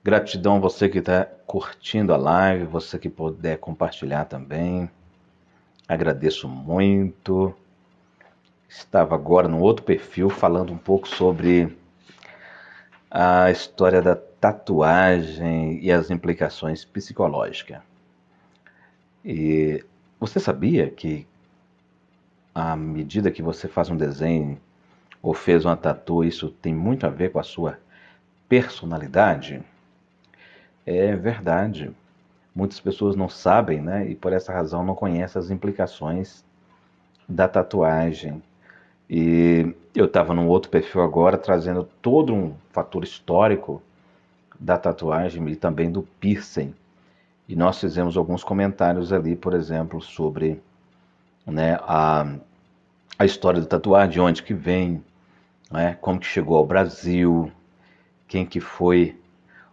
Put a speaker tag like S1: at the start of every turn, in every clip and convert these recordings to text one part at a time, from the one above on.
S1: Gratidão a você que está curtindo a live, você que puder compartilhar também. Agradeço muito. Estava agora no outro perfil falando um pouco sobre a história da tatuagem e as implicações psicológicas. E você sabia que à medida que você faz um desenho ou fez uma tatu, isso tem muito a ver com a sua personalidade? É verdade. Muitas pessoas não sabem, né? E por essa razão não conhecem as implicações da tatuagem. E eu estava num outro perfil agora trazendo todo um fator histórico da tatuagem e também do piercing. E nós fizemos alguns comentários ali, por exemplo, sobre, né, a história da tatuagem, de onde que vem, né, como que chegou ao Brasil, quem que foi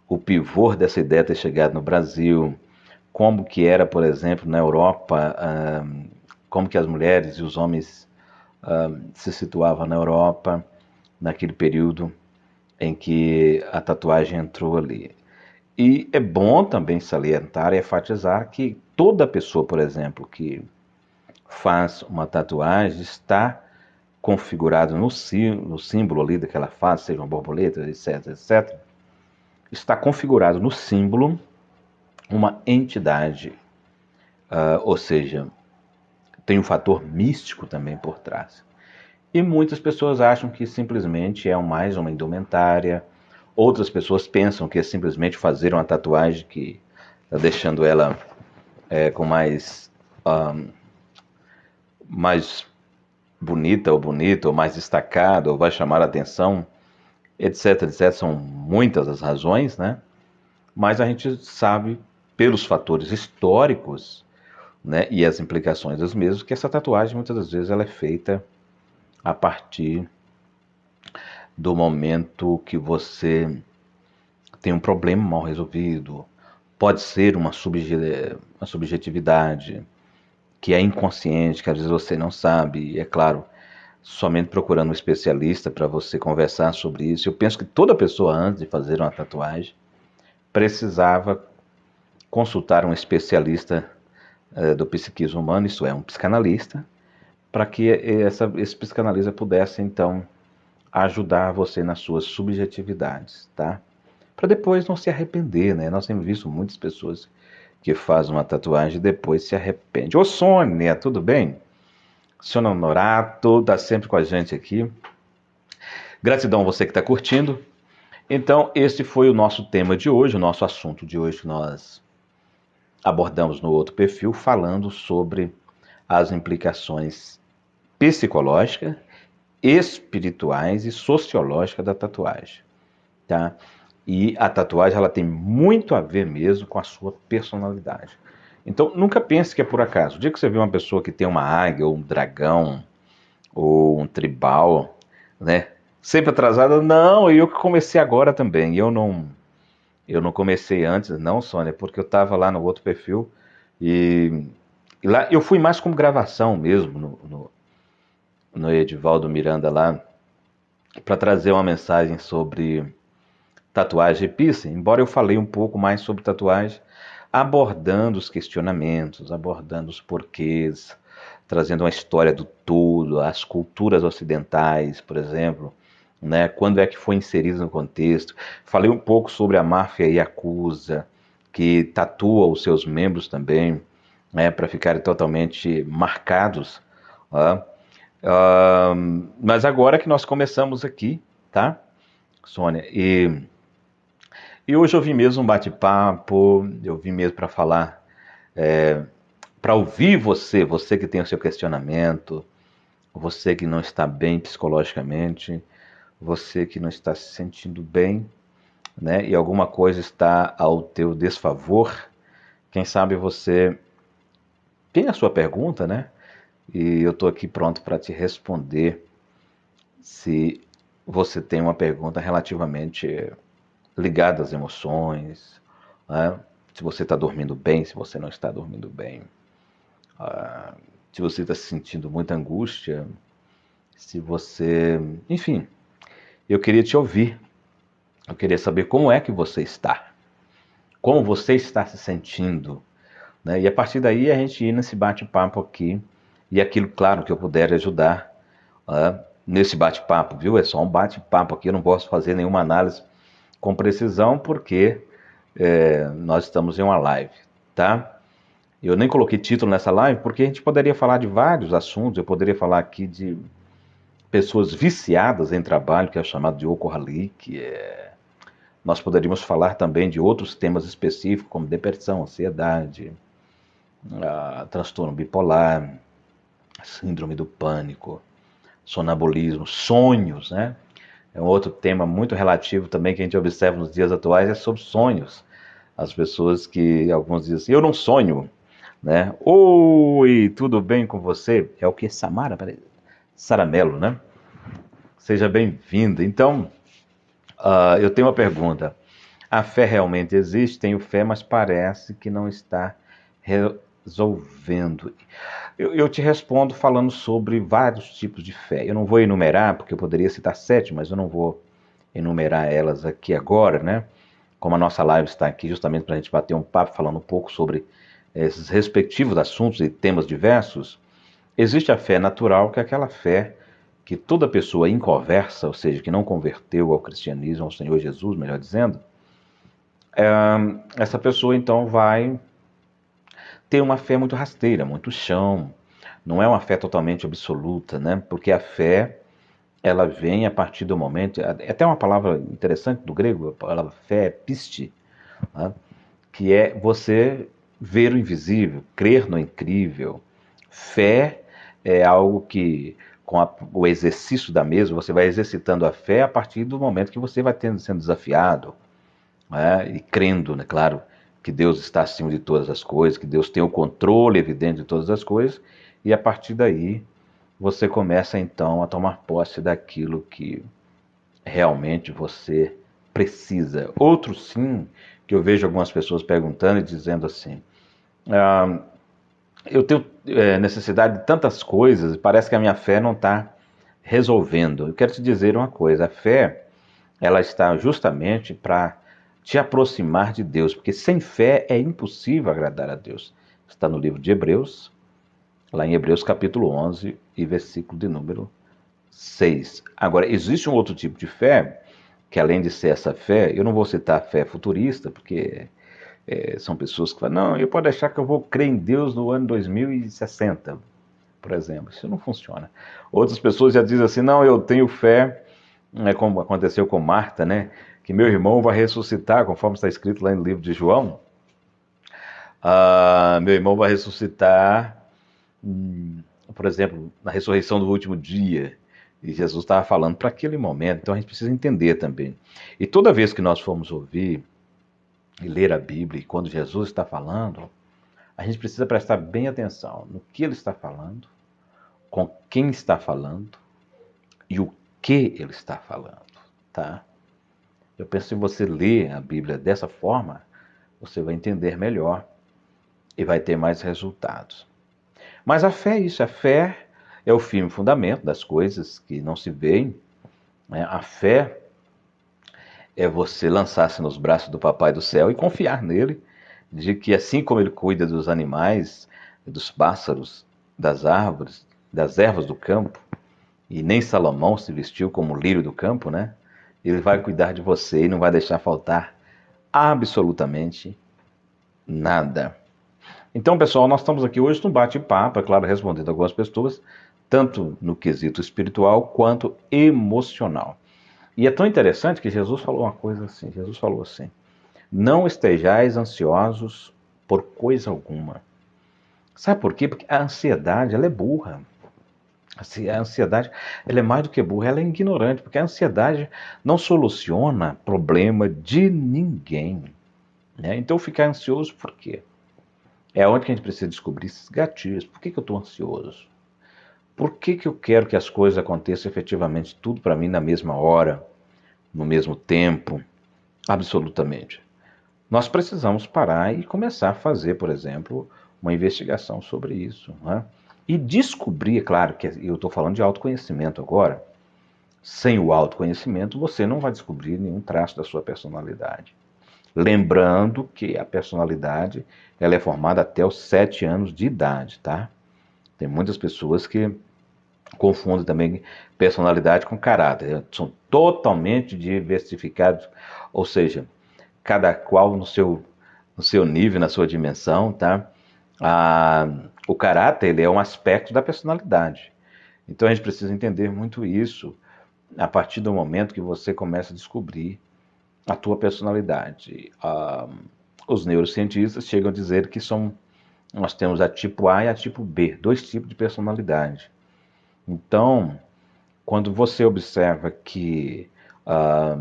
S1: o pivô dessa ideia ter chegado no Brasil, como que era, por exemplo, na Europa, como que as mulheres e os homens se situavam na Europa naquele período em que a tatuagem entrou ali. E é bom também salientar e enfatizar que toda pessoa, por exemplo, que faz uma tatuagem está configurado no símbolo ali daquela face, seja uma borboleta, etc, etc, está configurado no símbolo uma entidade, ou seja, tem um fator místico também por trás. E muitas pessoas acham que simplesmente é mais uma indumentária, outras pessoas pensam que é simplesmente fazer uma tatuagem que está deixando ela com mais bonita ou bonito, ou mais destacado, ou vai chamar a atenção, etc, etc. São muitas as razões, né? Mas a gente sabe, pelos fatores históricos, né, e as implicações dos mesmos, que essa tatuagem muitas das vezes ela é feita a partir do momento que você tem um problema mal resolvido, pode ser uma subjetividade que é inconsciente, que às vezes você não sabe, e é claro, somente procurando um especialista para você conversar sobre isso. Eu penso que toda pessoa, antes de fazer uma tatuagem, precisava consultar um especialista do psiquismo humano, isso é, um psicanalista, para que esse psicanalista pudesse, então, ajudar você nas suas subjetividades, tá? Para depois não se arrepender, né? Nós temos visto muitas pessoas que fazem uma tatuagem e depois se arrependem. Ô Sônia, tudo bem? Sônia Honorato está sempre com a gente aqui. Gratidão a você que está curtindo. Então, esse foi o nosso tema de hoje, o nosso assunto de hoje que nós abordamos no outro perfil, falando sobre as implicações psicológicas, espirituais e sociológicas da tatuagem, tá? E a tatuagem ela tem muito a ver mesmo com a sua personalidade. Então, nunca pense que é por acaso. O dia que você vê uma pessoa que tem uma águia, ou um dragão, ou um tribal, né? Sempre atrasada, não, eu que comecei agora também. Eu não comecei antes, não, Sônia, porque eu estava lá no outro perfil e, e lá eu fui mais como gravação mesmo no Edivaldo Miranda lá, para trazer uma mensagem sobre tatuagem e piercing, embora eu falei um pouco mais sobre tatuagem, abordando os questionamentos, abordando os porquês, trazendo uma história do todo, as culturas ocidentais, por exemplo, né? Quando é que foi inserido no contexto. Falei um pouco sobre a máfia Yakuza, que tatua os seus membros também, né, para ficarem totalmente marcados. Ó. Mas agora que nós começamos aqui, tá, Sônia? E hoje eu vim mesmo um bate-papo, eu vim mesmo para falar, para ouvir você, você que tem o seu questionamento, você que não está bem psicologicamente, você que não está se sentindo bem, né? E alguma coisa está ao teu desfavor. Quem sabe você tem a sua pergunta, né? E eu estou aqui pronto para te responder se você tem uma pergunta relativamente ligada às emoções, né? Se você está dormindo bem, se você não está dormindo bem, se você está sentindo muita angústia, se você. Enfim, eu queria te ouvir, eu queria saber como é que você está. como você está se sentindo, né? E a partir daí a gente ir nesse bate-papo aqui, e aquilo, claro, que eu puder ajudar nesse bate-papo, viu? É só um bate-papo aqui, eu não posso fazer nenhuma análise com precisão, porque nós estamos em uma live, tá? Eu nem coloquei título nessa live, porque a gente poderia falar de vários assuntos, eu poderia falar aqui de pessoas viciadas em trabalho, que é chamado de workaholic, nós poderíamos falar também de outros temas específicos, como depressão, ansiedade, transtorno bipolar, síndrome do pânico, sonambulismo, sonhos, né? É um outro tema muito relativo também que a gente observa nos dias atuais, é sobre sonhos. As pessoas que, alguns dizem assim, eu não sonho, né? Oi, tudo bem com você? É o que? Samara? Peraí. Saramelo, né? Seja bem-vinda. Então, eu tenho uma pergunta. A fé realmente existe? Tenho fé, mas parece que não está resolvendo. Eu te respondo falando sobre vários tipos de fé. Eu não vou enumerar, porque eu poderia citar 7, mas eu não vou enumerar elas aqui agora, né? Como a nossa live está aqui justamente para a gente bater um papo falando um pouco sobre esses respectivos assuntos e temas diversos, existe a fé natural, que é aquela fé que toda pessoa inconversa, ou seja, que não converteu ao cristianismo, ao Senhor Jesus, melhor dizendo, essa pessoa então vai ter uma fé muito rasteira, muito chão, não é uma fé totalmente absoluta, né? Porque a fé, ela vem a partir do momento, é até uma palavra interessante do grego, a palavra fé é piste, né? Que é você ver o invisível, crer no incrível. Fé é algo que, com o exercício da mesma, você vai exercitando a fé a partir do momento que você vai sendo desafiado, né? E crendo, né, claro, que Deus está acima de todas as coisas, que Deus tem o controle evidente de todas as coisas, e a partir daí você começa então a tomar posse daquilo que realmente você precisa. Outro sim, que eu vejo algumas pessoas perguntando e dizendo assim, eu tenho necessidade de tantas coisas, parece que a minha fé não está resolvendo. Eu quero te dizer uma coisa, a fé, ela está justamente para te aproximar de Deus, porque sem fé é impossível agradar a Deus. Está no livro de Hebreus, lá em Hebreus capítulo 11 e versículo de número 6. Agora, existe um outro tipo de fé, que além de ser essa fé, eu não vou citar a fé futurista, porque são pessoas que falam, não, eu posso achar que eu vou crer em Deus no ano 2060, por exemplo. Isso não funciona. Outras pessoas já dizem assim, não, eu tenho fé, como aconteceu com Marta, né? Que meu irmão vai ressuscitar, conforme está escrito lá no livro de João. Meu irmão vai ressuscitar, por exemplo, na ressurreição do último dia. E Jesus estava falando para aquele momento, então a gente precisa entender também. E toda vez que nós formos ouvir e ler a Bíblia, e quando Jesus está falando, a gente precisa prestar bem atenção no que ele está falando, com quem está falando e o que ele está falando, tá? Eu penso que se você ler a Bíblia dessa forma, você vai entender melhor e vai ter mais resultados. Mas a fé é isso, a fé é o firme fundamento das coisas que não se veem, né? A fé é você lançar-se nos braços do Papai do Céu e confiar nele, de que assim como ele cuida dos animais, dos pássaros, das árvores, das ervas do campo, e nem Salomão se vestiu como o lírio do campo, né? Ele vai cuidar de você e não vai deixar faltar absolutamente nada. Então, pessoal, nós estamos aqui hoje num bate-papo, é claro, respondendo algumas pessoas, tanto no quesito espiritual quanto emocional. E é tão interessante que Jesus falou uma coisa assim, Jesus falou assim, não estejais ansiosos por coisa alguma. Sabe por quê? Porque a ansiedade, ela é burra. A ansiedade, ela é mais do que burra, ela é ignorante, porque a ansiedade não soluciona problema de ninguém, né? Então, ficar ansioso por quê? É onde que a gente precisa descobrir esses gatilhos. Por que eu estou ansioso? Por que eu quero que as coisas aconteçam efetivamente tudo para mim na mesma hora, no mesmo tempo? Absolutamente. Nós precisamos parar e começar a fazer, por exemplo, uma investigação sobre isso, né? E descobrir, é claro que eu estou falando de autoconhecimento agora, sem o autoconhecimento você não vai descobrir nenhum traço da sua personalidade. Lembrando que a personalidade ela é formada até os 7 anos de idade, tá? Tem muitas pessoas que confundem também personalidade com caráter. São totalmente diversificados, ou seja, cada qual no seu nível, na sua dimensão, tá? Ah, o caráter ele é um aspecto da personalidade. Então a gente precisa entender muito isso a partir do momento que você começa a descobrir a tua personalidade. Os neurocientistas chegam a dizer que nós temos a tipo A e a tipo B, dois tipos de personalidade. Então, quando você observa que ah,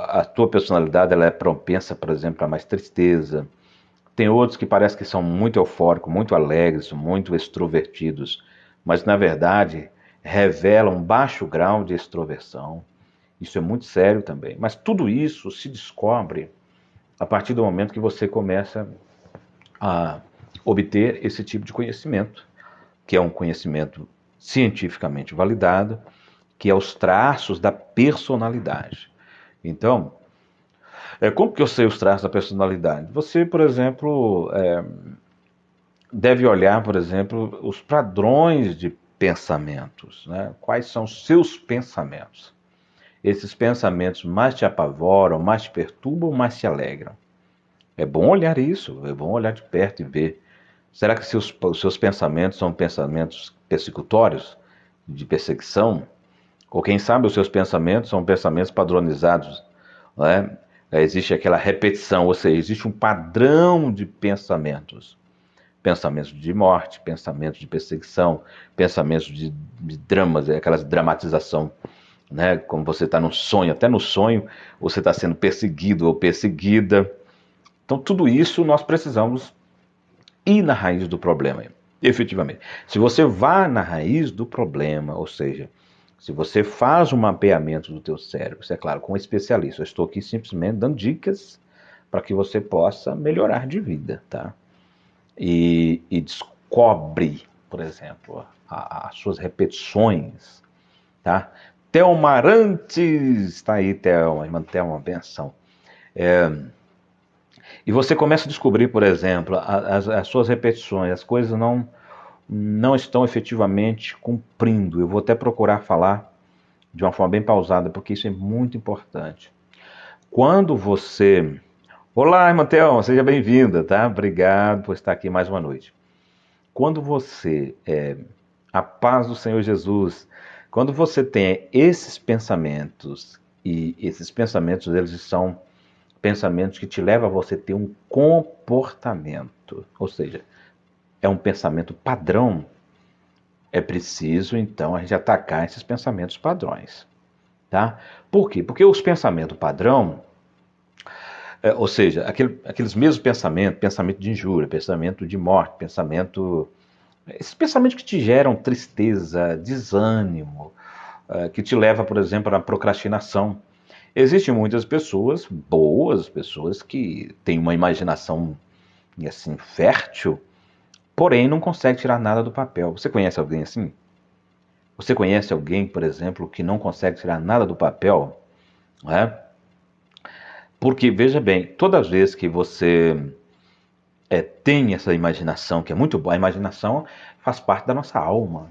S1: a tua personalidade ela é propensa, por exemplo, a mais tristeza, tem outros que parece que são muito eufóricos, muito alegres, muito extrovertidos, mas na verdade revelam um baixo grau de extroversão. Isso é muito sério também. Mas tudo isso se descobre a partir do momento que você começa a obter esse tipo de conhecimento, que é um conhecimento cientificamente validado, que é os traços da personalidade. Então, como que eu sei os traços da personalidade? Você, por exemplo, deve olhar, por exemplo, os padrões de pensamentos, né? Quais são os seus pensamentos? Esses pensamentos mais te apavoram, mais te perturbam, mais te alegram? É bom olhar isso, é bom olhar de perto e ver. Será que os seus pensamentos são pensamentos persecutórios, de perseguição? Ou quem sabe os seus pensamentos são pensamentos padronizados, não é? Existe aquela repetição, ou seja, existe um padrão de pensamentos. Pensamentos de morte, pensamentos de perseguição, pensamentos de dramas, aquelas dramatização, né? Como você está no sonho, até no sonho você está sendo perseguido ou perseguida. Então tudo isso nós precisamos ir na raiz do problema, efetivamente. Se você vá na raiz do problema, ou seja, se você faz um mapeamento do teu cérebro, isso é claro, com um especialista, eu estou aqui simplesmente dando dicas para que você possa melhorar de vida, tá? E descobre, por exemplo, as suas repetições, tá? Thelma Arantes, está aí, Thelma, irmã Thelma, benção. E você começa a descobrir, por exemplo, as suas repetições, as coisas não estão efetivamente cumprindo. Eu vou até procurar falar de uma forma bem pausada, porque isso é muito importante. Quando você... Olá, irmã Thelma, seja bem-vinda, tá? Obrigado por estar aqui mais uma noite. Quando você... a paz do Senhor Jesus. Quando você tem esses pensamentos, e esses pensamentos, eles são pensamentos que te levam a você ter um comportamento, ou seja, é um pensamento padrão, é preciso então a gente atacar esses pensamentos padrões, tá? Por quê? Porque os pensamentos padrão, ou seja, aqueles mesmos pensamentos, pensamento de injúria, pensamento de morte, pensamento, esses pensamentos que te geram tristeza, desânimo, que te leva, por exemplo, à procrastinação. Existem muitas pessoas boas, pessoas que têm uma imaginação assim fértil, porém não consegue tirar nada do papel. Você conhece alguém assim? Você conhece alguém, por exemplo, que não consegue tirar nada do papel? Né? Porque, veja bem, todas as vezes que você tem essa imaginação, que é muito boa, a imaginação faz parte da nossa alma.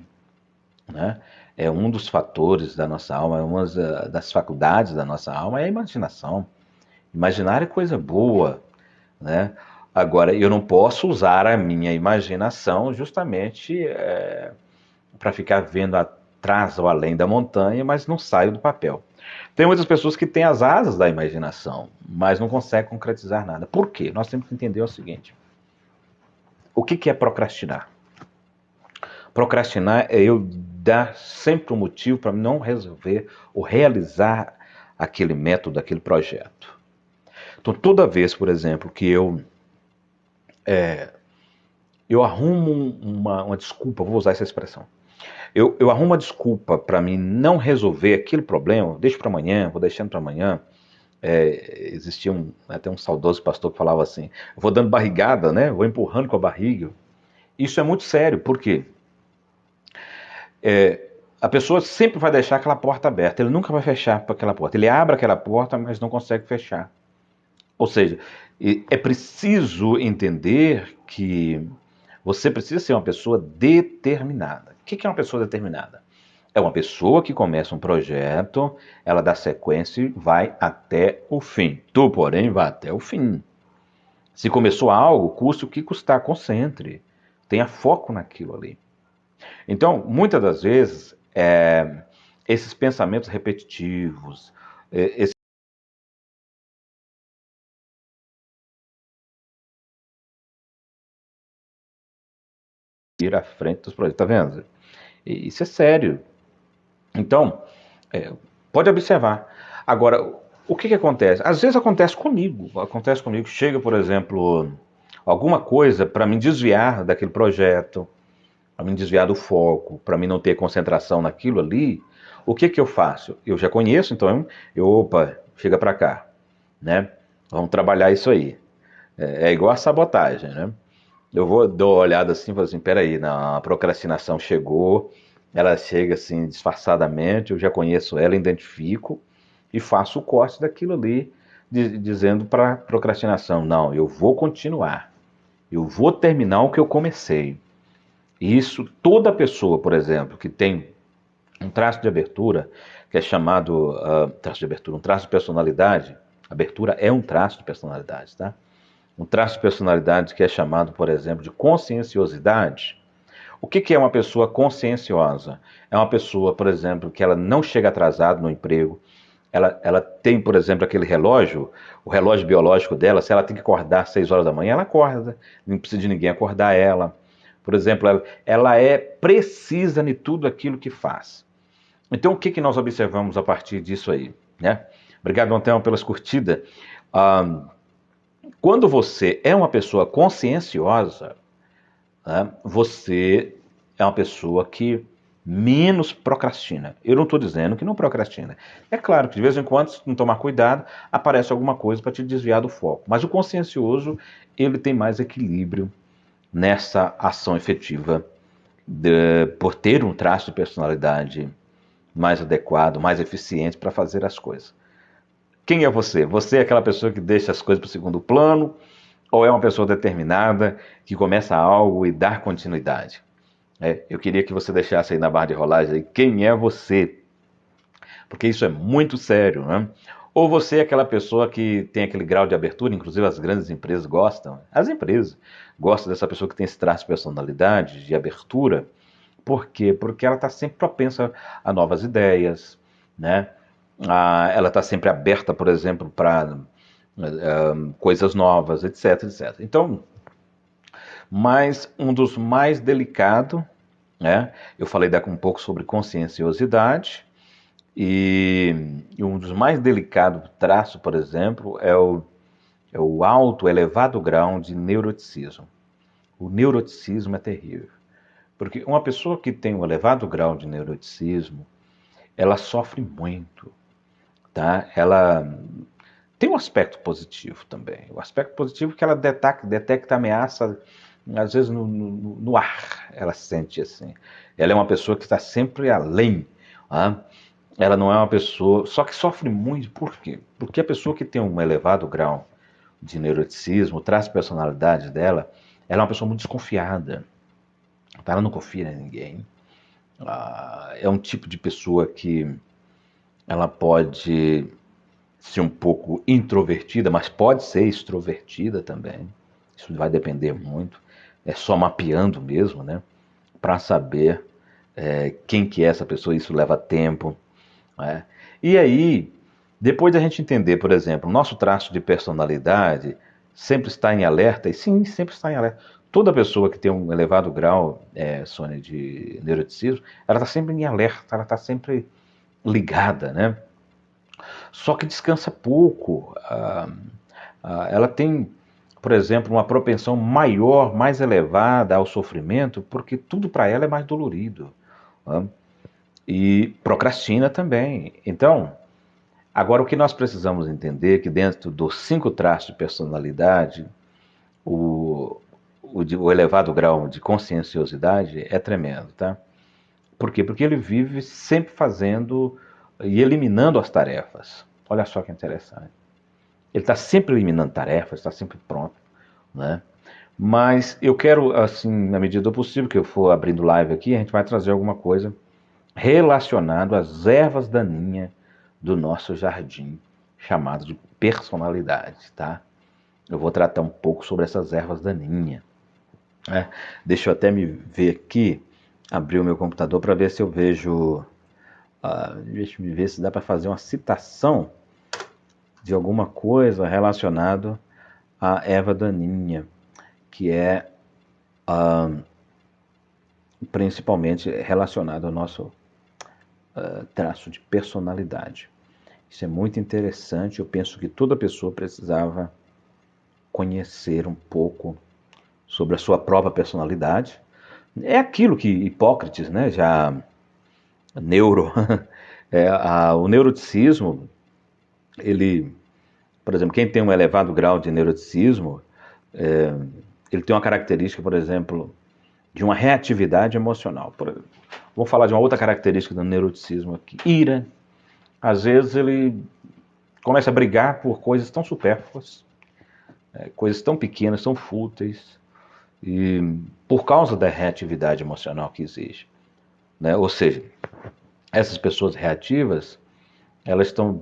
S1: Né? É um dos fatores da nossa alma, é uma das faculdades da nossa alma, é a imaginação. Imaginar é coisa boa. Né? Agora, eu não posso usar a minha imaginação justamente para ficar vendo atrás ou além da montanha, mas não saio do papel. Tem muitas pessoas que têm as asas da imaginação, mas não conseguem concretizar nada. Por quê? Nós temos que entender o seguinte: o que é procrastinar? Procrastinar é eu dar sempre um motivo para não resolver ou realizar aquele método, aquele projeto. Então, toda vez, por exemplo, que eu arrumo uma desculpa, vou usar essa expressão. Eu arrumo uma desculpa para mim não resolver aquele problema, deixo para amanhã, vou deixando para amanhã. Existia até um saudoso pastor que falava assim: eu vou dando barrigada, né? Vou empurrando com a barriga. Isso é muito sério, porque a pessoa sempre vai deixar aquela porta aberta, ele nunca vai fechar para aquela porta. Ele abre aquela porta, mas não consegue fechar. Ou seja, é preciso entender que você precisa ser uma pessoa determinada. O que é uma pessoa determinada? É uma pessoa que começa um projeto, ela dá sequência e vai até o fim. Tu, porém, vai até o fim. Se começou algo, custe o que custar, concentre. Tenha foco naquilo ali. Então, muitas das vezes, esses pensamentos repetitivos, esse ir à frente dos projetos, tá vendo? Isso é sério. Então, é, pode observar. Agora, o que acontece? Às vezes acontece comigo, chega, por exemplo, alguma coisa para me desviar daquele projeto, para me desviar do foco, para mim não ter concentração naquilo ali. O que eu faço? Eu já conheço, então opa, chega para cá, né? Vamos trabalhar isso aí. É igual a sabotagem, né? Eu vou dar uma olhada assim e falo assim, peraí, a procrastinação chegou, ela chega assim disfarçadamente, eu já conheço ela, identifico e faço o corte daquilo ali, dizendo para procrastinação, não, eu vou continuar, eu vou terminar o que eu comecei. E isso, toda pessoa, por exemplo, que tem um traço de abertura, que é chamado traço de abertura, um traço de personalidade, abertura é um traço de personalidade, tá? Um traço de personalidade que é chamado, por exemplo, de conscienciosidade. O que é uma pessoa conscienciosa? É uma pessoa, por exemplo, que ela não chega atrasada no emprego, ela tem, por exemplo, aquele relógio, o relógio biológico dela, se ela tem que acordar às 6 horas da manhã, ela acorda, não precisa de ninguém acordar ela. Por exemplo, ela é precisa em tudo aquilo que faz. Então, o que nós observamos a partir disso aí? Né? Obrigado, Antelmo, pelas curtidas. Ah, quando você é uma pessoa conscienciosa, né, você é uma pessoa que menos procrastina. Eu não estou dizendo que não procrastina. É claro que de vez em quando, se não tomar cuidado, aparece alguma coisa para te desviar do foco. Mas o consciencioso, ele tem mais equilíbrio nessa ação efetiva, por ter um traço de personalidade mais adequado, mais eficiente para fazer as coisas. Quem é você? Você é aquela pessoa que deixa as coisas para o segundo plano ou é uma pessoa determinada que começa algo e dá continuidade? Eu queria que você deixasse aí na barra de rolagem aí, quem é você, porque isso é muito sério, né? Ou você é aquela pessoa que tem aquele grau de abertura, inclusive as grandes empresas gostam, as empresas gostam dessa pessoa que tem esse traço de personalidade, de abertura. Por quê? Porque ela está sempre propensa a novas ideias, né? Ela está sempre aberta, por exemplo, para coisas novas, etc, etc. Então, mas um dos mais delicados, né? Eu falei daqui um pouco sobre conscienciosidade, e um dos mais delicados traços, por exemplo, é o alto, elevado grau de neuroticismo. O neuroticismo é terrível, porque uma pessoa que tem um elevado grau de neuroticismo, ela sofre muito, tá? Ela tem um aspecto positivo também. O aspecto positivo é que ela detecta ameaça, às vezes no ar, ela sente assim. Ela é uma pessoa que está sempre além. Tá? Ela não é uma pessoa. Só que sofre muito, por quê? Porque a pessoa que tem um elevado grau de neuroticismo, traz personalidade dela, ela é uma pessoa muito desconfiada. Tá? Ela não confia em ninguém. É um tipo de pessoa que ela pode ser um pouco introvertida, mas pode ser extrovertida também. Isso vai depender muito. É só mapeando mesmo, né? Para saber quem que é essa pessoa. Isso leva tempo. Né? E aí, depois da gente entender, por exemplo, nosso traço de personalidade sempre está em alerta, e sim, sempre está em alerta. Toda pessoa que tem um elevado grau, Sônia, de neuroticismo, ela está sempre em alerta, ela está sempre ligada, né? Só que descansa pouco. Ela tem, por exemplo, uma propensão maior, mais elevada ao sofrimento, porque tudo para ela é mais dolorido. Né? E procrastina também. Então, agora o que nós precisamos entender é que dentro dos 5 traços de personalidade, o elevado grau de conscienciosidade é tremendo, tá? Por quê? Porque ele vive sempre fazendo e eliminando as tarefas. Olha só que interessante. Ele está sempre eliminando tarefas, está sempre pronto, né? Mas eu quero, assim, na medida do possível, que eu for abrindo live aqui, a gente vai trazer alguma coisa relacionado às ervas daninhas do nosso jardim, chamado de personalidade, tá? Eu vou tratar um pouco sobre essas ervas daninhas, né? Deixa eu até me ver aqui, abrir o meu computador para ver se eu vejo, deixa eu me ver se dá para fazer uma citação de alguma coisa relacionado à erva daninha, que é principalmente relacionado ao nosso traço de personalidade. Isso é muito interessante. Eu penso que toda pessoa precisava conhecer um pouco sobre a sua própria personalidade. É aquilo que Hipócrates, né, já neuro, o neuroticismo, ele, por exemplo, quem tem um elevado grau de neuroticismo, ele tem uma característica, por exemplo, de uma reatividade emocional. Vou falar de uma outra característica do neuroticismo aqui. Ira. Às vezes ele começa a brigar por coisas tão supérfluas, coisas tão pequenas, tão fúteis, e por causa da reatividade emocional que existe, né? Ou seja, essas pessoas reativas, elas estão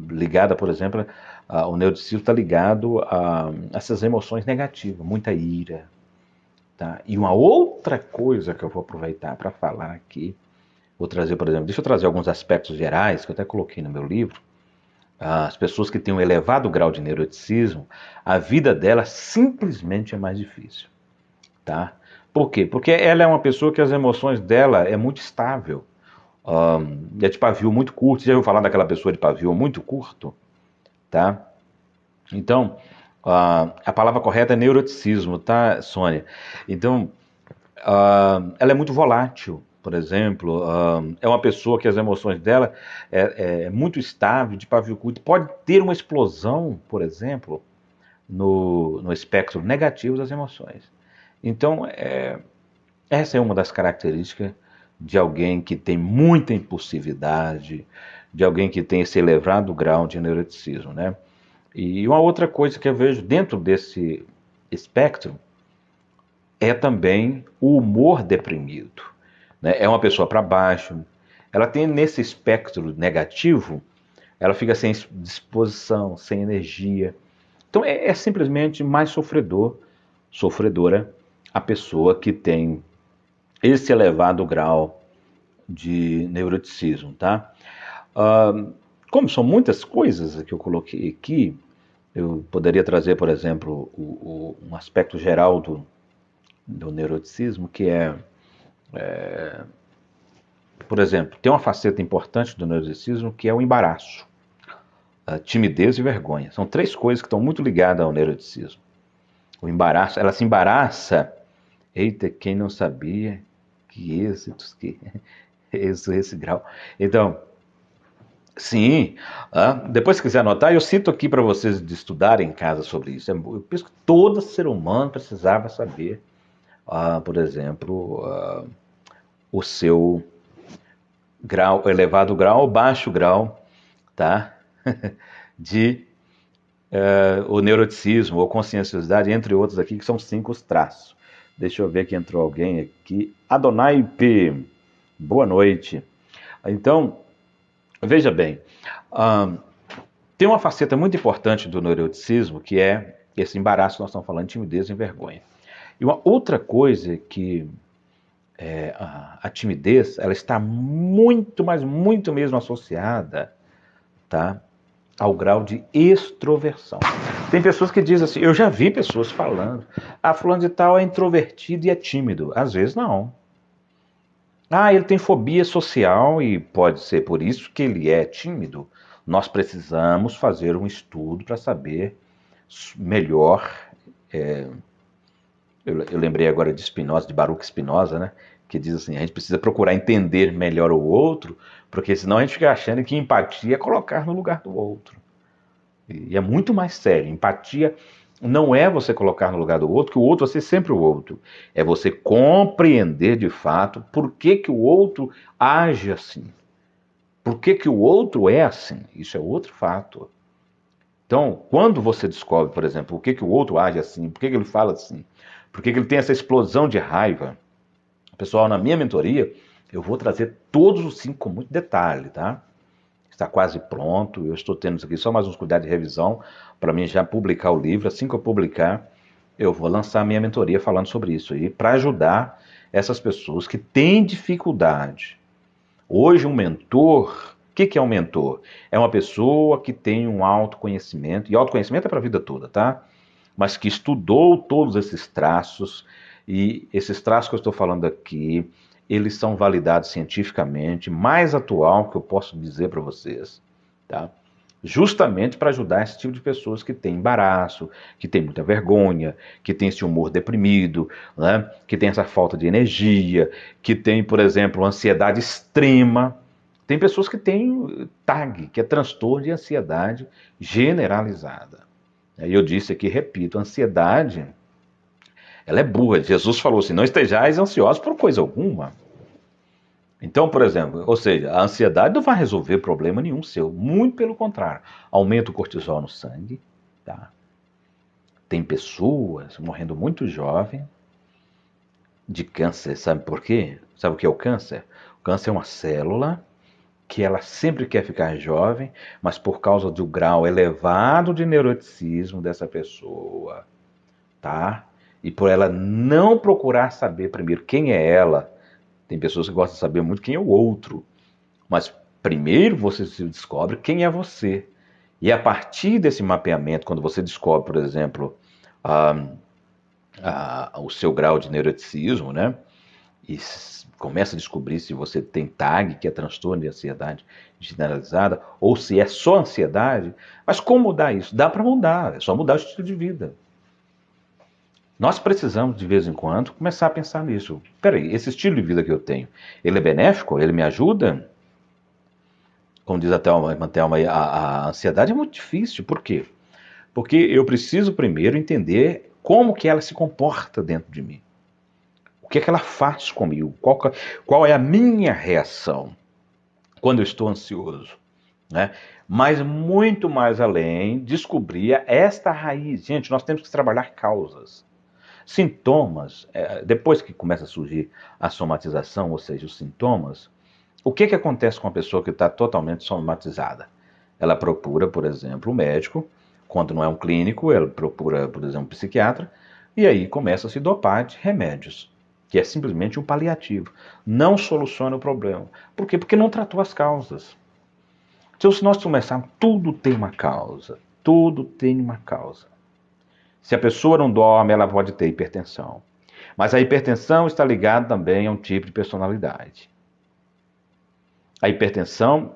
S1: ligadas, por exemplo, o neuroticismo está ligado a essas emoções negativas, muita ira, tá? E uma outra coisa que eu vou aproveitar para falar aqui, vou trazer, por exemplo, deixa eu trazer alguns aspectos gerais que eu até coloquei no meu livro. As pessoas que têm um elevado grau de neuroticismo, a vida dela simplesmente é mais difícil, tá? Por quê? Porque ela é uma pessoa que as emoções dela é muito estável. É de pavio muito curto. Você já ouviu falar daquela pessoa de pavio muito curto? Tá? Então, a palavra correta é neuroticismo, tá, Sônia? Então, ela é muito volátil, por exemplo. É uma pessoa que as emoções dela é muito estável, de pavio curto. Pode ter uma explosão, por exemplo, no espectro negativo das emoções. Então, essa é uma das características de alguém que tem muita impulsividade, de alguém que tem esse elevado grau de neuroticismo, né? E uma outra coisa que eu vejo dentro desse espectro é também o humor deprimido, né? É uma pessoa para baixo, ela tem nesse espectro negativo, ela fica sem disposição, sem energia. Então é simplesmente mais sofredora a pessoa que tem esse elevado grau de neuroticismo, tá? Como são muitas coisas que eu coloquei aqui, eu poderia trazer, por exemplo, um aspecto geral do neuroticismo, que por exemplo, tem uma faceta importante do neuroticismo que é o embaraço, a timidez e vergonha. São três coisas que estão muito ligadas ao neuroticismo. O embaraço, ela se embaraça. Eita, quem não sabia que êxitos, que esse grau. Então, sim, depois se quiser anotar, eu cito aqui para vocês de estudarem em casa sobre isso. Eu penso que todo ser humano precisava saber, por exemplo, o seu grau, elevado grau ou baixo grau, tá? de o neuroticismo ou conscienciosidade, entre outros aqui, que são 5 traços. Deixa eu ver que entrou alguém aqui. Adonai P. Boa noite. Então, veja bem, tem uma faceta muito importante do neuroticismo, que é esse embaraço, nós estamos falando de timidez e vergonha. E uma outra coisa que a timidez, ela está muito, mas muito mesmo associada, tá, ao grau de extroversão. Tem pessoas que dizem assim, eu já vi pessoas falando, fulano de tal é introvertido e é tímido. Às vezes não. Ele tem fobia social e pode ser por isso que ele é tímido. Nós precisamos fazer um estudo para saber melhor. Eu lembrei agora de Spinoza, de Baruch Spinoza, né? Que diz assim, a gente precisa procurar entender melhor o outro, porque senão a gente fica achando que empatia é colocar no lugar do outro. E é muito mais sério. Empatia não é você colocar no lugar do outro, que o outro vai ser sempre o outro. É você compreender de fato por que, que o outro age assim. Por que, que o outro é assim. Isso é outro fato. Então, quando você descobre, por exemplo, por que, que o outro age assim, por que, que ele fala assim, por que, que ele tem essa explosão de raiva, pessoal, na minha mentoria, eu vou trazer todos os 5 com muito detalhe, tá? Está quase pronto, eu estou tendo isso aqui só mais uns cuidados de revisão para mim já publicar o livro. Assim que eu publicar, eu vou lançar a minha mentoria falando sobre isso aí, para ajudar essas pessoas que têm dificuldade. Hoje, um mentor, o que é um mentor? É uma pessoa que tem um autoconhecimento, e autoconhecimento é para a vida toda, tá? Mas que estudou todos esses traços, e esses traços que eu estou falando aqui, eles são validados cientificamente, mais atual que eu posso dizer para vocês, tá? Justamente para ajudar esse tipo de pessoas que tem embaraço, que tem muita vergonha, que tem esse humor deprimido, né? Que tem essa falta de energia, que tem, por exemplo, ansiedade extrema. Tem pessoas que têm TAG, que é transtorno de ansiedade generalizada. E eu disse aqui, repito, a ansiedade, ela é burra. Jesus falou assim, não estejais ansiosos por coisa alguma. Então, por exemplo, ou seja, a ansiedade não vai resolver problema nenhum seu. Muito pelo contrário. Aumenta o cortisol no sangue. Tá? Tem pessoas morrendo muito jovem de câncer. Sabe por quê? Sabe o que é o câncer? O câncer é uma célula que ela sempre quer ficar jovem, mas por causa do grau elevado de neuroticismo dessa pessoa, tá? E por ela não procurar saber primeiro quem é ela, tem pessoas que gostam de saber muito quem é o outro, mas primeiro você se descobre quem é você. E a partir desse mapeamento, quando você descobre, por exemplo, ah, o seu grau de neuroticismo, né? E começa a descobrir se você tem TAG, que é transtorno de ansiedade generalizada, ou se é só ansiedade. Mas como mudar isso? Dá para mudar, é só mudar o estilo de vida. Nós precisamos, de vez em quando, começar a pensar nisso. Peraí, esse estilo de vida que eu tenho, ele é benéfico? Ele me ajuda? Como diz até a ansiedade é muito difícil. Por quê? Porque eu preciso primeiro entender como que ela se comporta dentro de mim. O que é que ela faz comigo? Qual é a minha reação quando eu estou ansioso? Né? Mas muito mais além, descobrir esta raiz. Gente, nós temos que trabalhar causas. Sintomas, depois que começa a surgir a somatização, ou seja, os sintomas, o que, que acontece com a pessoa que está totalmente somatizada? Ela procura, por exemplo, o médico, quando não é um clínico, ela procura, por exemplo, um psiquiatra, e aí começa a se dopar de remédios, que é simplesmente um paliativo. Não soluciona o problema. Por quê? Porque não tratou as causas. Então, se nós começarmos, tudo tem uma causa. Tudo tem uma causa. Se a pessoa não dorme, ela pode ter hipertensão. Mas a hipertensão está ligada também a um tipo de personalidade. A hipertensão,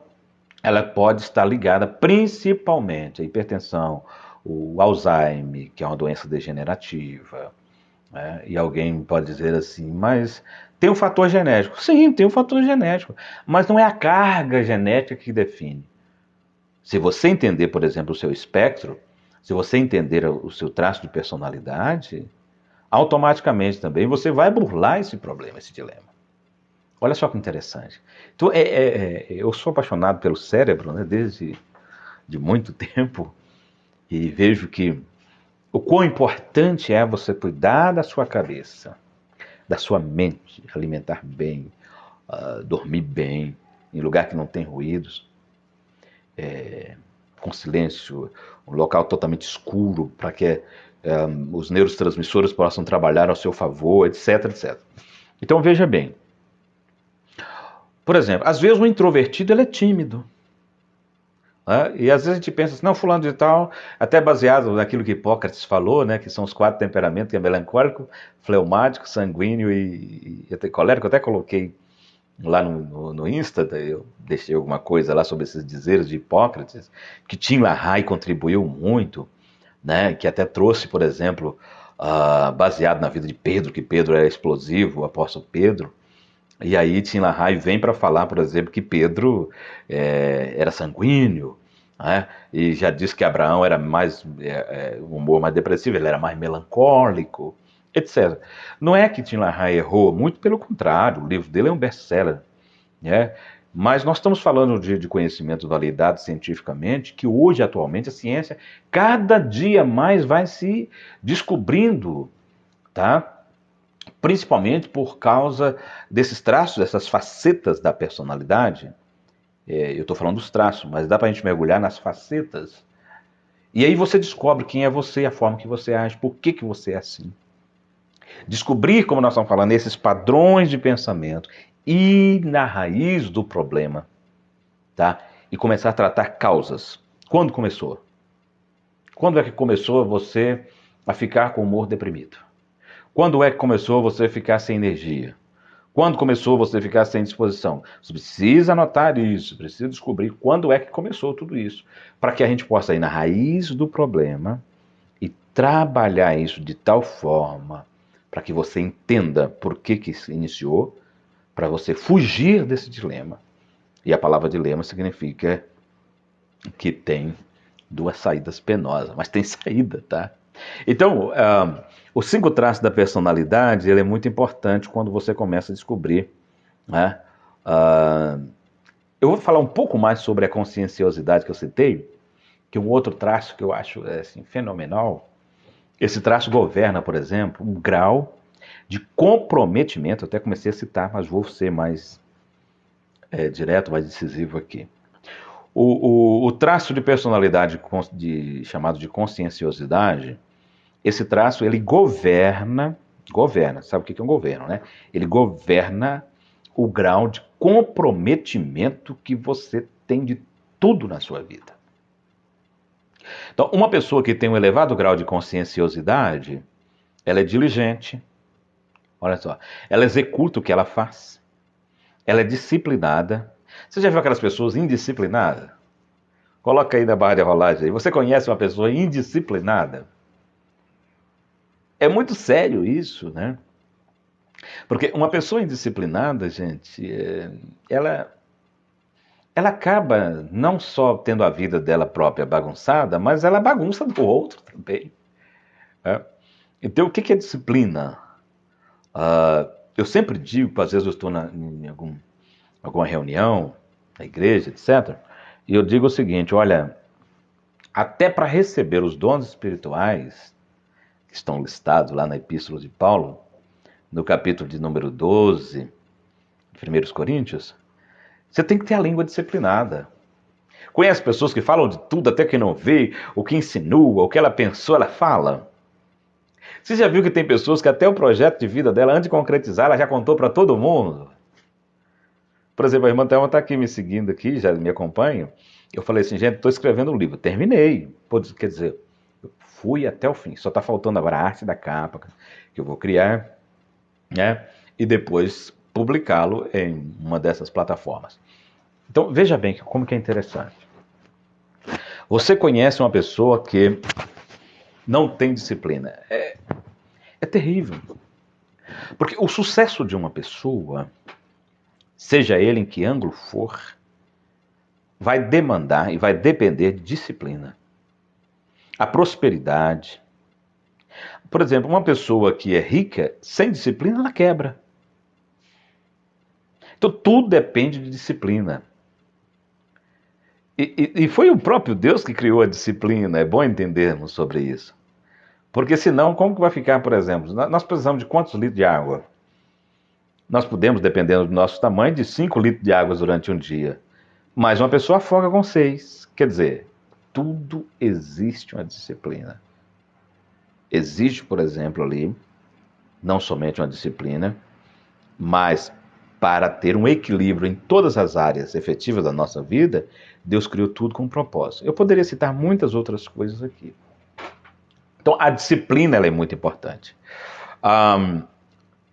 S1: ela pode estar ligada principalmente à hipertensão, o Alzheimer, que é uma doença degenerativa. Né? E alguém pode dizer assim, mas tem um fator genético. Sim, tem um fator genético, mas não é a carga genética que define. Se você entender, por exemplo, o seu espectro, se você entender o seu traço de personalidade, automaticamente também você vai burlar esse problema, esse dilema. Olha só que interessante. Então, eu sou apaixonado pelo cérebro, né, desde de muito tempo e vejo que o quão importante é você cuidar da sua cabeça, da sua mente, alimentar bem, dormir bem, em lugar que não tem ruídos, com silêncio, um local totalmente escuro para que os neurotransmissores possam trabalhar ao seu favor, etc, etc. Então veja bem, por exemplo, às vezes o introvertido ele é tímido. Né? E às vezes a gente pensa assim, não, fulano de tal, até baseado naquilo que Hipócrates falou, né, que são os 4 temperamentos, que é melancólico, fleumático, sanguíneo e até colérico. Eu até coloquei lá no Insta, eu deixei alguma coisa lá sobre esses dizeres de Hipócrates, que Tim LaHaye contribuiu muito, né, que até trouxe, por exemplo, baseado na vida de Pedro, que Pedro era explosivo, o apóstolo Pedro. E aí Tim LaHaye vem para falar, por exemplo, que Pedro era sanguíneo, né? E já disse que Abraão era mais um humor mais depressivo, ele era mais melancólico, etc. Não é que Tim LaHaye errou, muito pelo contrário, o livro dele é um best-seller, né? Mas nós estamos falando de conhecimentos validados cientificamente, que hoje, atualmente, a ciência cada dia mais vai se descobrindo, tá? Principalmente por causa desses traços, dessas facetas da personalidade. Eu estou falando dos traços, mas dá para a gente mergulhar nas facetas. E aí você descobre quem é você, a forma que você age, por que você é assim. Descobrir, como nós estamos falando, esses padrões de pensamento, ir na raiz do problema, tá? E começar a tratar causas. Quando começou? Quando é que começou você a ficar com o humor deprimido? Quando é que começou você a ficar sem energia? Quando começou você a ficar sem disposição? Você precisa anotar isso, precisa descobrir quando é que começou tudo isso, para que a gente possa ir na raiz do problema e trabalhar isso de tal forma para que você entenda por que se iniciou, para você fugir desse dilema. E a palavra dilema significa que tem duas saídas penosas, mas tem saída, tá? Então, os 5 traços da personalidade, ele é muito importante quando você começa a descobrir, né? Eu vou falar um pouco mais sobre a conscienciosidade que eu citei, que é um outro traço que eu acho assim, fenomenal. Esse traço governa, por exemplo, um grau de comprometimento. Eu até comecei a citar, mas vou ser mais direto, mais decisivo aqui. O traço de personalidade chamado de conscienciosidade, esse traço ele governa, sabe o que é um governo, né? Ele governa o grau de comprometimento que você tem de tudo na sua vida. Então, uma pessoa que tem um elevado grau de conscienciosidade, ela é diligente, olha só, ela executa o que ela faz, ela é disciplinada. Você já viu aquelas pessoas indisciplinadas? Coloca aí na barra de rolagem aí. Você conhece uma pessoa indisciplinada? É muito sério isso, né? Porque uma pessoa indisciplinada, gente, ela acaba não só tendo a vida dela própria bagunçada, mas ela bagunça do outro também. Né? Então, o que é disciplina? Eu sempre digo, às vezes eu estou em alguma reunião, na igreja, etc., e eu digo o seguinte, olha, até para receber os dons espirituais, que estão listados lá na Epístola de Paulo, no capítulo de número 12, de 1 Coríntios, você tem que ter a língua disciplinada. Conhece pessoas que falam de tudo, até que não vê, o que insinua, o que ela pensou, ela fala. Você já viu que tem pessoas que até o projeto de vida dela, antes de concretizar, ela já contou para todo mundo? Por exemplo, a irmã Thelma está aqui me seguindo aqui, já me acompanha. Eu falei assim, gente, estou escrevendo um livro. Terminei. Quer dizer, eu fui até o fim. Só está faltando agora a arte da capa, que eu vou criar, né? E depois publicá-lo em uma dessas plataformas. Então, veja bem como que é interessante. Você conhece uma pessoa que não tem disciplina. É terrível. Porque o sucesso de uma pessoa, seja ele em que ângulo for, vai demandar e vai depender de disciplina. A prosperidade. Por exemplo, uma pessoa que é rica, sem disciplina, ela quebra. Então, tudo depende de disciplina. E foi o próprio Deus que criou a disciplina, é bom entendermos sobre isso. Porque senão, como que vai ficar, por exemplo, nós precisamos de quantos litros de água? Nós podemos, dependendo do nosso tamanho, de 5 litros de água durante um dia. Mas uma pessoa afoga com 6. Quer dizer, tudo existe uma disciplina. Existe, por exemplo, ali, não somente uma disciplina, mas para ter um equilíbrio em todas as áreas efetivas da nossa vida, Deus criou tudo com um propósito. Eu poderia citar muitas outras coisas aqui. Então, a disciplina ela é muito importante.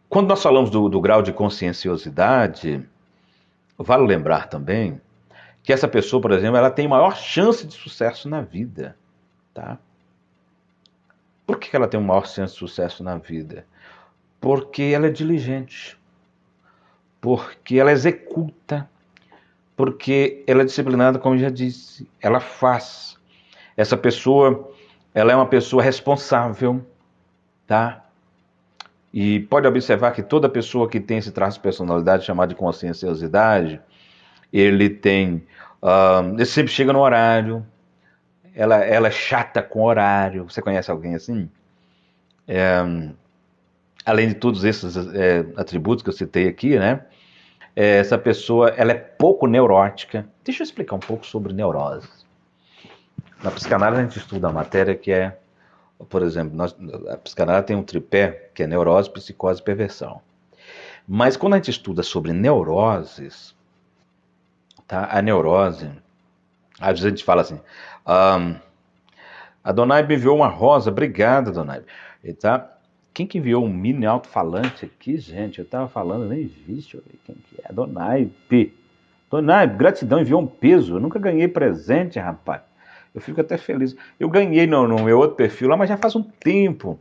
S1: Quando nós falamos do grau de conscienciosidade, vale lembrar também que essa pessoa, por exemplo, ela tem maior chance de sucesso na vida. Tá? Por que ela tem maior chance de sucesso na vida? Porque ela é diligente. Porque ela executa. Porque ela é disciplinada, como eu já disse. Ela faz. Essa pessoa, ela é uma pessoa responsável. Tá? E pode observar que toda pessoa que tem esse traço de personalidade chamado de conscienciosidade, Ele sempre chega no horário, ela é chata com horário. Você conhece alguém assim? Além de todos esses atributos que eu citei aqui, né? Essa pessoa, ela é pouco neurótica. Deixa eu explicar um pouco sobre neurose. Na psicanálise a gente estuda a matéria que é, por exemplo, a psicanálise tem um tripé que é neurose, psicose e perversão. Mas quando a gente estuda sobre neuroses, tá? A neurose, às vezes a gente fala assim, a Donaiba enviou uma rosa, obrigado, Donaiba. Tá? Quem que enviou um mini alto-falante aqui, gente? Eu tava falando, nem vi, deixa eu ver quem que é. Donaibe. Donaibe, gratidão, enviou um peso. Eu nunca ganhei presente, rapaz. Eu fico até feliz. Eu ganhei no meu outro perfil lá, mas já faz um tempo.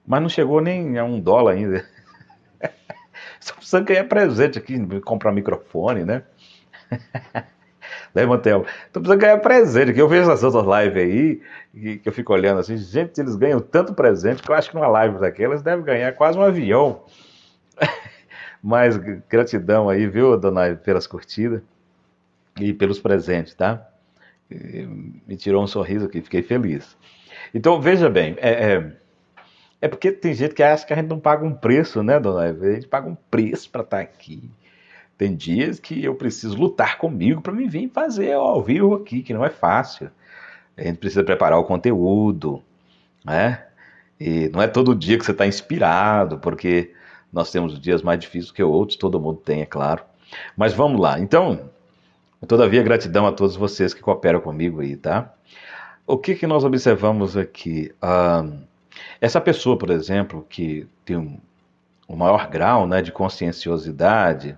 S1: Mas não chegou nem a $1 ainda. Só precisa ganhar presente aqui, comprar microfone, né? Né, Mantel? Tô precisando ganhar presente, que eu vejo essas outras lives aí, que eu fico olhando assim, gente, eles ganham tanto presente que eu acho que numa live daquela eles devem ganhar quase um avião. Mas gratidão aí, viu, dona, pelas curtidas e pelos presentes, tá? Me tirou um sorriso aqui, fiquei feliz. Então, veja bem, é porque tem gente que acha que a gente não paga um preço, né, dona Eva? A gente paga um preço para estar aqui. Tem dias que eu preciso lutar comigo para me vir fazer ao vivo aqui, que não é fácil. A gente precisa preparar o conteúdo, né? E não é todo dia que você está inspirado, porque nós temos dias mais difíceis que outros, todo mundo tem, é claro. Mas vamos lá. Então, todavia, gratidão a todos vocês que cooperam comigo aí, tá? O que nós observamos aqui? Essa pessoa, por exemplo, que tem um maior grau, né, de conscienciosidade,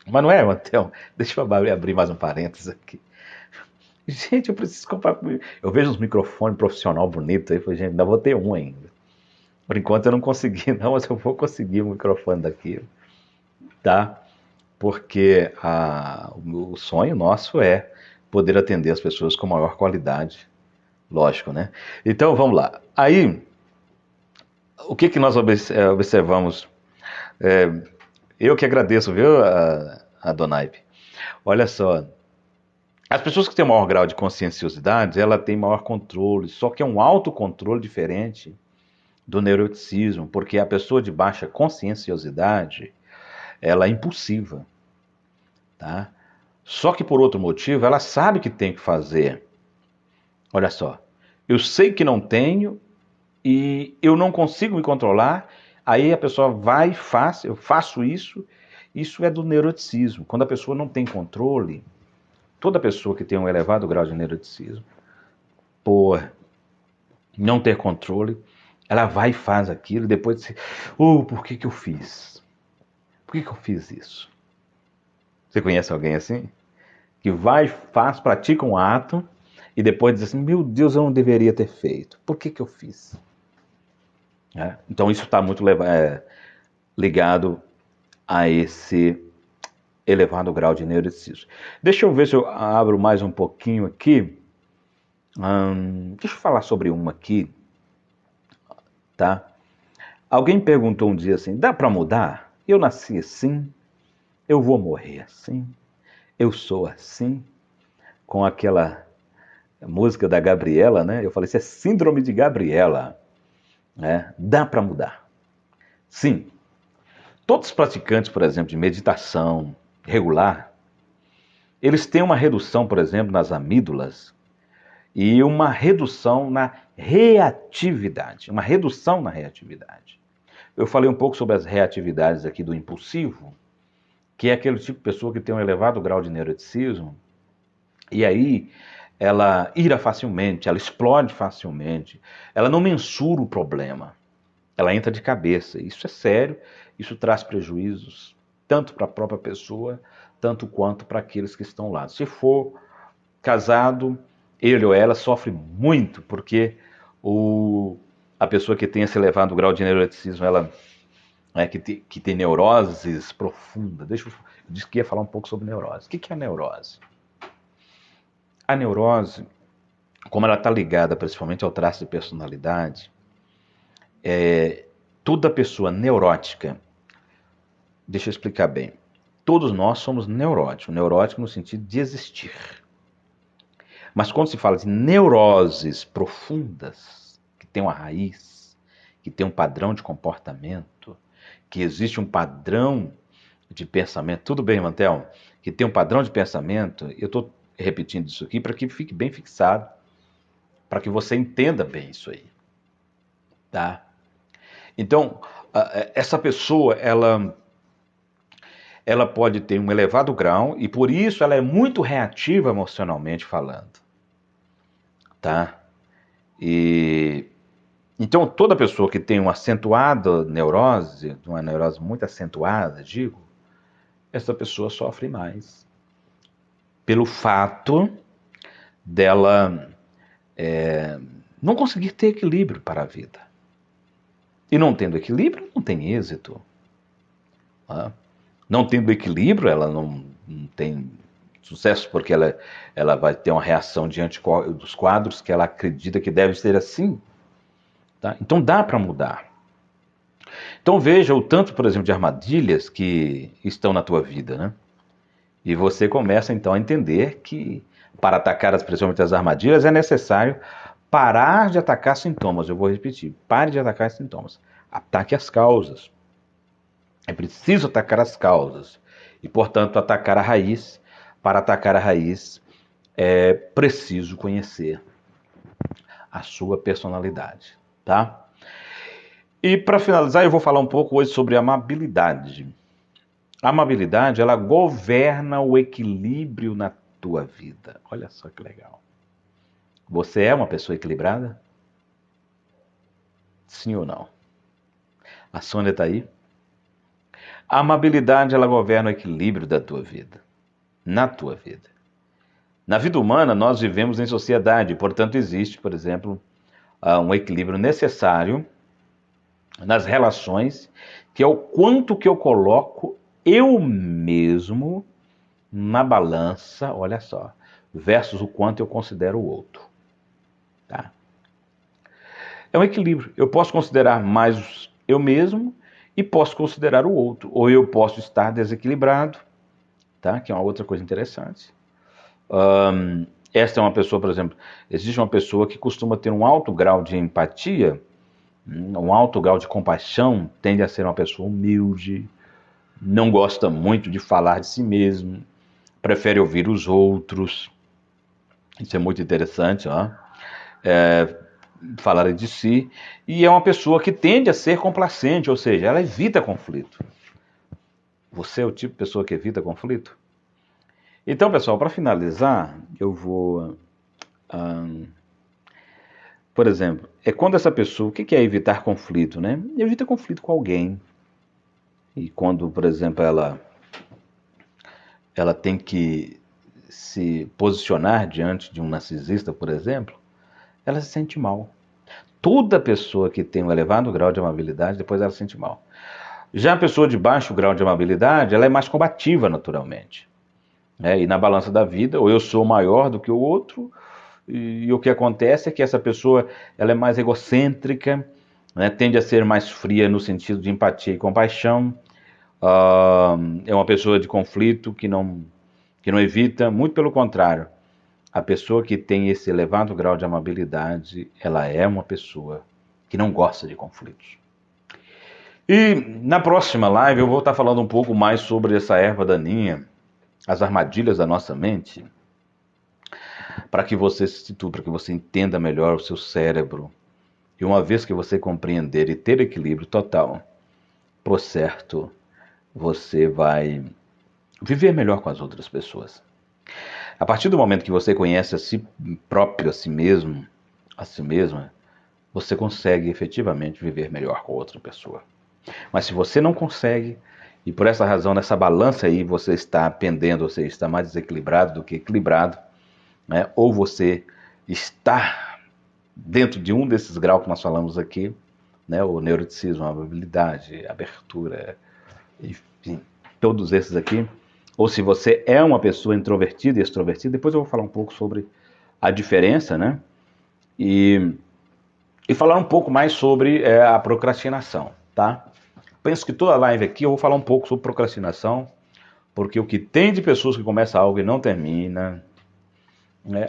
S1: mas não é, Matheus? Deixa eu abrir mais um parênteses aqui. Gente, eu preciso comprar. Eu vejo uns microfones profissional bonito aí, falei, gente, ainda vou ter um ainda. Por enquanto eu não consegui, não, mas eu vou conseguir o microfone daqui, tá? Porque o sonho nosso é poder atender as pessoas com maior qualidade, lógico, né? Então vamos lá. Aí, o que nós observamos? Eu que agradeço, viu, a Donaipe. Olha só, as pessoas que têm maior grau de conscienciosidade, ela tem maior controle, só que é um autocontrole diferente do neuroticismo, porque a pessoa de baixa conscienciosidade, ela é impulsiva, tá? Só que por outro motivo, ela sabe que tem que fazer. Olha só, eu sei que não tenho e eu não consigo me controlar, aí a pessoa vai e faz, eu faço isso, isso é do neuroticismo. Quando a pessoa não tem controle, toda pessoa que tem um elevado grau de neuroticismo, por não ter controle, ela vai e faz aquilo, e depois, por que eu fiz? Por que eu fiz isso? Você conhece alguém assim? Que vai, faz, pratica um ato e depois diz assim, meu Deus, eu não deveria ter feito. Por que eu fiz? Então isso está muito ligado a esse elevado grau de neuroticismo. Deixa eu ver se eu abro mais um pouquinho aqui. Deixa eu falar sobre uma aqui, tá? Alguém perguntou um dia assim, dá para mudar? Eu nasci assim, eu vou morrer assim, eu sou assim, com aquela música da Gabriela, né? Eu falei, isso é síndrome de Gabriela, né? Dá para mudar. Sim. Todos os praticantes, por exemplo, de meditação regular, eles têm uma redução, por exemplo, nas amígdalas e uma redução na reatividade. Uma redução na reatividade. Eu falei um pouco sobre as reatividades aqui do impulsivo, que é aquele tipo de pessoa que tem um elevado grau de neuroticismo, e aí ela ira facilmente, ela explode facilmente, ela não mensura o problema, ela entra de cabeça. Isso é sério, isso traz prejuízos, tanto para a própria pessoa, tanto quanto para aqueles que estão lá. Se for casado, ele ou ela sofre muito, porque a pessoa que tem esse elevado grau de neuroticismo, ela que tem neuroses profundas. Eu disse que ia falar um pouco sobre neurose. O que é a neurose? A neurose, como ela está ligada principalmente ao traço de personalidade, toda pessoa neurótica, deixa eu explicar bem, Todos nós somos neuróticos, neurótico no sentido de existir. Mas quando se fala de neuroses profundas, que tem uma raiz, que tem um padrão de comportamento, que existe um padrão de pensamento, tudo bem, Mantel? Que tem um padrão de pensamento, eu estou repetindo isso aqui para que fique bem fixado, para que você entenda bem isso aí, tá? Então, essa pessoa, ela pode ter um elevado grau e por isso ela é muito reativa emocionalmente falando, tá? E então toda pessoa que tem uma acentuada neurose, uma neurose muito acentuada, digo, essa pessoa sofre mais pelo fato dela não conseguir ter equilíbrio para a vida. E não tendo equilíbrio, não tem êxito. Tá? Não tendo equilíbrio, ela não tem sucesso, porque ela vai ter uma reação diante dos quadros que ela acredita que deve ser assim. Tá? Então dá para mudar. Então veja o tanto, por exemplo, de armadilhas que estão na tua vida, né? E você começa então a entender que para atacar principalmente as armadilhas é necessário parar de atacar sintomas. Eu vou repetir, pare de atacar sintomas. Ataque as causas. É preciso atacar as causas. E, portanto, atacar a raiz. Para atacar a raiz, é preciso conhecer a sua personalidade, tá? E para finalizar, eu vou falar um pouco hoje sobre amabilidade. A amabilidade, ela governa o equilíbrio na tua vida. Olha só que legal. Você é uma pessoa equilibrada? Sim ou não? A Sônia está aí? A amabilidade, ela governa o equilíbrio da tua vida. Na tua vida. Na vida humana, nós vivemos em sociedade, portanto, existe, por exemplo, um equilíbrio necessário nas relações, que é o quanto que eu coloco eu mesmo na balança, olha só, versus o quanto eu considero o outro. Tá? É um equilíbrio. Eu posso considerar mais eu mesmo e posso considerar o outro. Ou eu posso estar desequilibrado, tá? Que é uma outra coisa interessante. Esta é uma pessoa, por exemplo, existe uma pessoa que costuma ter um alto grau de empatia, um alto grau de compaixão, tende a ser uma pessoa humilde, não gosta muito de falar de si mesmo, prefere ouvir os outros. Isso é muito interessante, ó. Falar de si. E é uma pessoa que tende a ser complacente, ou seja, ela evita conflito. Você é o tipo de pessoa que evita conflito? Então, pessoal, para finalizar, eu vou... por exemplo, é quando essa pessoa... O que é evitar conflito, né? Evita conflito com alguém. E quando, por exemplo, ela tem que se posicionar diante de um narcisista, por exemplo, ela se sente mal. Toda pessoa que tem um elevado grau de amabilidade, depois ela se sente mal. Já a pessoa de baixo grau de amabilidade, ela é mais combativa naturalmente. E na balança da vida, ou eu sou maior do que o outro, e o que acontece é que essa pessoa ela é mais egocêntrica, né, tende a ser mais fria no sentido de empatia e compaixão, é uma pessoa de conflito que não evita, muito pelo contrário. A pessoa que tem esse elevado grau de amabilidade, ela é uma pessoa que não gosta de conflitos. E na próxima live eu vou estar falando um pouco mais sobre essa erva daninha, as armadilhas da nossa mente, para que você se situe, para que você entenda melhor o seu cérebro. E uma vez que você compreender e ter equilíbrio total, por certo, você vai viver melhor com as outras pessoas. A partir do momento que você conhece a si próprio, a si mesmo, a si mesma, você consegue efetivamente viver melhor com outra pessoa. Mas se você não consegue, e por essa razão, nessa balança aí, você está pendendo, você está mais desequilibrado do que equilibrado, né? Ou você está dentro de um desses graus que nós falamos aqui, né? O neuroticismo, a habilidade, a abertura, enfim, todos esses aqui. Ou se você é uma pessoa introvertida e extrovertida, depois eu vou falar um pouco sobre a diferença, né? E falar um pouco mais sobre a procrastinação, tá? Penso que toda live aqui eu vou falar um pouco sobre procrastinação, Porque o que tem de pessoas que começam algo e não termina.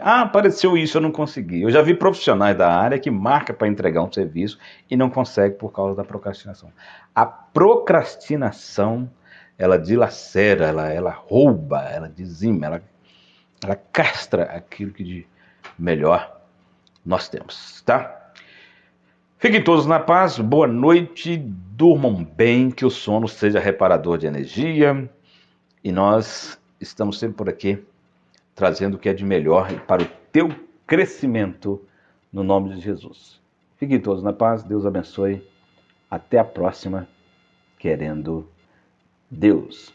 S1: Apareceu isso, eu não consegui. Eu já vi profissionais da área que marca para entregar um serviço e não consegue por causa da procrastinação. A procrastinação, ela dilacera, ela rouba, ela dizima, ela castra aquilo que de melhor nós temos, tá? Fiquem todos na paz, boa noite, durmam bem, que o sono seja reparador de energia e nós estamos sempre por aqui trazendo o que é de melhor para o teu crescimento no nome de Jesus. Fiquem todos na paz, Deus abençoe, até a próxima, querendo Deus.